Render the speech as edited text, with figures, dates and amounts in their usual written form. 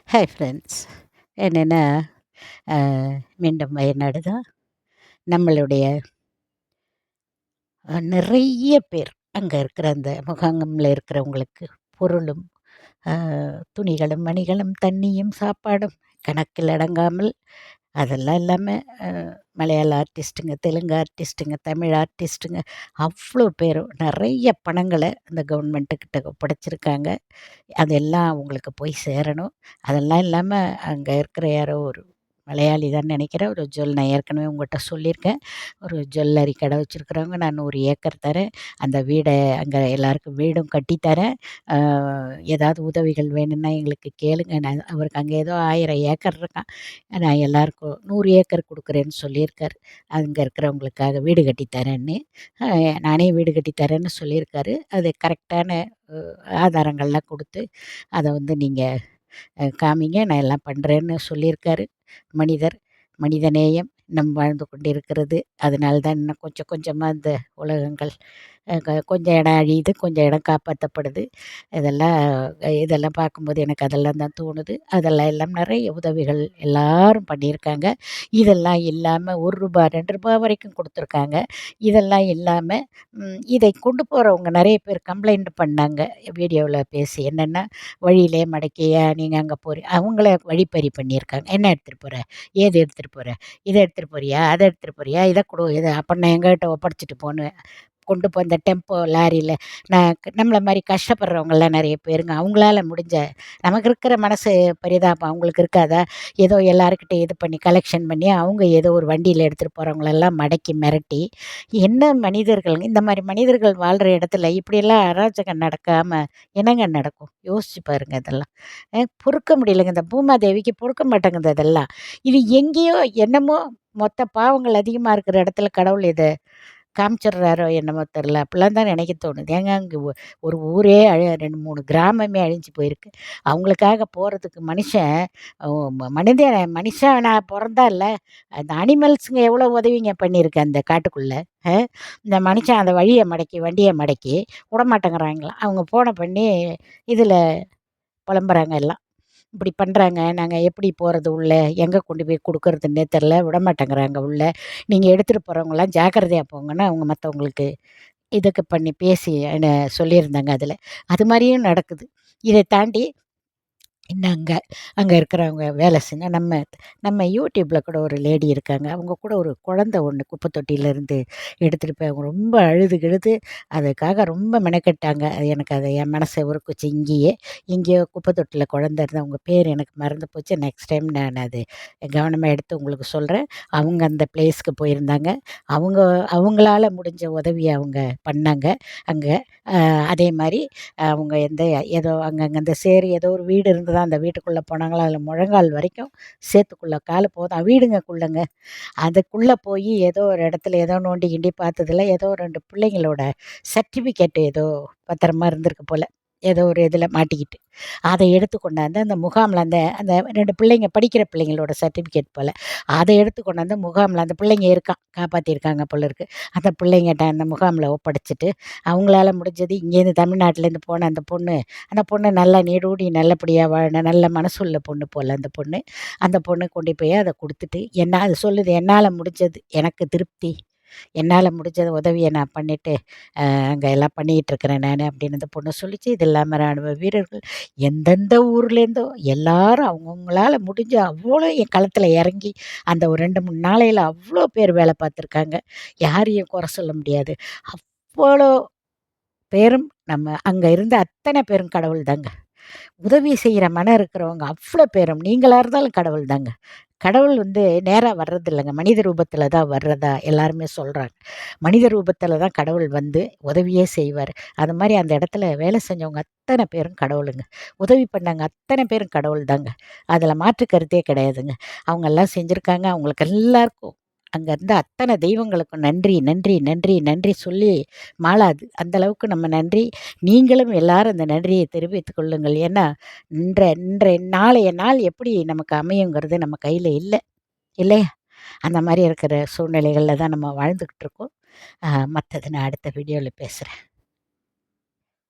Hi friends. என்னென்னா மீண்டும் வயநாடு தான். நம்மளுடைய நிறைய பேர் அங்கே இருக்கிற அந்த முகாங்கம்ல இருக்கிறவங்களுக்கு பொருளும் துணிகளும் மணிகளும் தண்ணியும் சாப்பாடும் கணக்கில் அடங்காமல் அதெல்லாம் இல்லாமல் மலையாள ஆர்டிஸ்ட்டுங்க, தெலுங்கு ஆர்டிஸ்ட்டுங்க, தமிழ் ஆர்டிஸ்ட்டுங்க அவ்வளோ பேரும் நிறைய பணங்களை அந்த கவர்மெண்ட்டுக்கிட்ட ஒப்படைச்சிருக்காங்க. அதெல்லாம் அவங்களுக்கு போய் சேரணும். அதெல்லாம் இல்லாமல் அங்கே இருக்கிற யாரோ ஒரு மலையாளி தான் நினைக்கிறேன். ஒரு நான் ஏற்கனவே உங்கள்கிட்ட சொல்லியிருக்கேன். ஒரு ஜுவல்லரி கடை வச்சுருக்குறவங்க, நான் 100 ஏக்கர் தரேன், அந்த வீடை அங்கே எல்லாருக்கும் வீடும் கட்டித்தரேன், ஏதாவது உதவிகள் வேணும்னா எங்களுக்கு கேளுங்க. நான் அவருக்கு அங்கே ஏதோ 1000 ஏக்கர் இருக்கான், நான் எல்லாருக்கும் 100 ஏக்கர் கொடுக்குறேன்னு சொல்லியிருக்காரு. அங்கே இருக்கிறவங்களுக்காக வீடு கட்டித்தரேன்னு. நானே வீடு கட்டித்தரேன்னு சொல்லியிருக்காரு. அது கரெக்டான ஆதாரங்கள்லாம் கொடுத்து அதை நீங்கள் காமிங்க, நான் எல்லாம் பண்ணுறேன்னு சொல்லியிருக்காரு. மனிதநேயம் இன்னும் வாழ்ந்து கொண்டிருக்கிறது. அதனால தான் இன்னும் கொஞ்சம் கொஞ்சமாக இந்த உலகங்கள் கொஞ்சம் இடம் அழியுது, கொஞ்சம் இடம் காப்பாற்றப்படுது. இதெல்லாம் பார்க்கும்போது எனக்கு அதெல்லாம் தான் தோணுது. எல்லாம் நிறைய உதவிகள் எல்லாரும் பண்ணியிருக்காங்க. இதெல்லாம் இல்லாமல் ரூ. 1 2 வரைக்கும் கொடுத்துருக்காங்க. இதெல்லாம் இல்லாமல் இதை கொண்டு போகிறவங்க நிறைய பேர் கம்ப்ளைண்ட் பண்ணாங்க வீடியோவில் பேசி. என்னென்னா, வழியிலே மடக்கியா நீங்கள் அங்கே அவங்கள வழிப்பறி பண்ணியிருக்காங்க. என்ன எடுத்துகிட்டு போகிற, ஏது எடுத்துகிட்டு போகிற, இதை எடுத்துகிட்டு போறியா, அதை எடுத்துகிட்டு போறியா, இதை கொடு, இதை அப்போ நான் எங்கள்கிட்ட ஒப்படைச்சிட்டு போகணும். கொண்டு போய் இந்த டெம்போ லாரியில் நம்மளை மாதிரி கஷ்டப்படுறவங்கெல்லாம் நிறைய பேருங்க. அவங்களால முடிஞ்ச, நமக்கு இருக்கிற மனசு பரிதாபம் அவங்களுக்கு இருக்காதா? ஏதோ எல்லாருக்கிட்டே இது பண்ணி கலெக்ஷன் பண்ணி அவங்க ஏதோ ஒரு வண்டியில் எடுத்துகிட்டு போகிறவங்களெல்லாம் மடக்கி மிரட்டி, என்ன மனிதர்கள், இந்த மாதிரி மனிதர்கள் வாழ்கிற இடத்துல இப்படியெல்லாம் அராஜகம் நடக்காமல் என்னங்க நடக்கும்? யோசிச்சு பாருங்கள். இதெல்லாம் பொறுக்க முடியலைங்க. இந்த பூமாதேவிக்கு பொறுக்க மாட்டேங்குது அதெல்லாம். இது எங்கேயோ என்னமோ மொத்த பாவங்கள் அதிகமாக இருக்கிற இடத்துல கடவுள் இதை காமிச்சிடுறாரோ என்னமோ தெரில. அப்படிலாம் தான் நினைக்க தோணுது. ஏங்க அங்கே ஒரு ஊரே 2 3 கிராமமே அழிஞ்சு போயிருக்கு. அவங்களுக்காக போகிறதுக்கு மனுஷன் நான் பிறந்தா இல்லை, அந்த அனிமல்ஸுங்க எவ்வளோ உதவிங்க பண்ணியிருக்கு அந்த காட்டுக்குள்ளே. இந்த மனுஷன் அந்த வண்டியை மடக்கி விடமாட்டேங்கிறாங்களாம். அவங்க ஃபோனை பண்ணி இதில் புலம்புறாங்க எல்லாம். இப்படி பண்ணுறாங்க, நாங்கள் எப்படி போகிறது உள்ளே, எங்கே கொண்டு போய் கொடுக்குறதுன்னே தெரில, விடமாட்டேங்கிறாங்க உள்ளே, நீங்கள் எடுத்துகிட்டு போகிறவங்களாம் ஜாக்கிரதையாக போங்கன்னு அவங்க மற்றவங்களுக்கு இதுக்கு பண்ணி பேசி சொல்லியிருந்தாங்க அதில். அது மாதிரியும் நடக்குது. இதை தாண்டி இன்னும் அங்கே இருக்கிறவங்க வேலை செஞ்ச நம்ம யூடியூப்பில் கூட ஒரு லேடி இருக்காங்க. அவங்க கூட ஒரு குழந்த ஒன்று குப்பை தொட்டியிலேருந்து எடுத்துகிட்டு போய் அவங்க ரொம்ப அழுது கிழுது அதுக்காக ரொம்ப மெனக்கெட்டாங்க. அது எனக்கு என் மனசை உருக்குச்சு. எங்கேயோ குப்பை தொட்டியில் குழந்த இருந்தால் அவங்க பேர் எனக்கு மறந்து போச்சு. நெக்ஸ்ட் டைம் நான் அது கவனமாக எடுத்து உங்களுக்கு சொல்கிறேன். அவங்க அந்த பிளேஸ்க்கு போயிருந்தாங்க. அவங்களால முடிஞ்ச உதவியை அவங்க பண்ணாங்க அங்கே. அதே மாதிரி அவங்க ஏதோ அங்கங்கே அந்த சேரி ஏதோ ஒரு வீடு இருந்தது, அந்த வீட்டுக்குள்ளே போனாங்களா, அதில் முழங்கால் வரைக்கும் சேத்துக்குள்ளே கால் போதும் வீடுங்கக்குள்ளங்க. அதுக்குள்ளே போய் ஏதோ ஒரு இடத்துல ஏதோ நோண்டி கிண்டி பார்த்ததில் ஏதோ 2 பிள்ளைங்களோட சர்டிஃபிகேட்டு ஏதோ பத்திரமா இருந்திருக்கு போல், ஏதோ ஒரு இதில் மாட்டிக்கிட்டு அதை எடுத்து கொண்டாந்து அந்த முகாமில் அந்த அந்த 2 பிள்ளைங்க படிக்கிற பிள்ளைங்களோட சர்டிஃபிகேட் போல், அதை எடுத்து கொண்டாந்து முகாமில் அந்த பிள்ளைங்க காப்பாற்றிருக்காங்க போல இருக்குது. அந்த பிள்ளைங்கிட்ட அந்த முகாமில் ஒப்படைச்சிட்டு அவங்களால முடிஞ்சது இங்கேருந்து தமிழ்நாட்டிலேருந்து போன அந்த பொண்ணு நல்லா நீடூடி நல்லபடியாக வாழணும், நல்ல மனசுள்ள பொண்ணு போல் அந்த பொண்ணு கொண்டு போய் அதை கொடுத்துட்டு அது சொல்லுது, என்னால் முடிஞ்சது எனக்கு திருப்தி, என்னால் முடிஞ்ச உதவியை நான் பண்ணிவிட்டு அங்கே எல்லாம் பண்ணிகிட்ருக்கிறேன் நான் அப்படின்னு அந்த பொண்ணு சொல்லிச்சு. இது இல்லாமல் இராணுவ வீரர்கள் எந்தெந்த ஊர்லேருந்தோ எல்லாரும் அவங்கவுங்களால முடிஞ்ச அவ்வளோ என் களத்தில் இறங்கி அந்த ஒரு 2 3 நாளையில் அவ்வளோ பேர் வேலை பார்த்துருக்காங்க. யாரையும் குறை சொல்ல முடியாது. அவ்வளோ பேரும் நம்ம அங்கே இருந்த அத்தனை பேரும் கடவுள் தாங்க. உதவி செய்கிற மனம் இருக்கிறவங்க அவ்வளோ பேரும் நீங்களாக இருந்தாலும் கடவுள் தாங்க. கடவுள் நேராக வர்றதில்லைங்க, மனித ரூபத்தில் தான் வர்றதா எல்லாருமே சொல்கிறாங்க. மனித ரூபத்தில் தான் கடவுள் உதவியே செய்வார். அது மாதிரி அந்த இடத்துல வேலை செஞ்சவங்க அத்தனை பேரும் கடவுளுங்க. உதவி பண்ணாங்க அத்தனை பேரும் கடவுள் தாங்க. அதில் மாற்று கருத்தே கிடையாதுங்க. அவங்கெல்லாம் செஞ்சுருக்காங்க. அவங்களுக்கு எல்லாருக்கும் அங்கே இருந்த அத்தனை தெய்வங்களுக்கும் நன்றி நன்றி நன்றி நன்றி சொல்லி மாளாது. அந்தளவுக்கு நம்ம நன்றி. நீங்களும் எல்லாரும் அந்த நன்றியை தெரிவித்துக் கொள்ளுங்கள். ஏன்னா இன்றைய நாளைய நாள் எப்படி நமக்கு அமையுங்கிறது நம்ம கையில் இல்லை இல்லையா? அந்த மாதிரி இருக்கிற சூழ்நிலைகளில் தான் நம்ம வாழ்ந்துக்கிட்டு இருக்கோம். மற்றது நான் அடுத்த வீடியோவில் பேசுகிறேன்.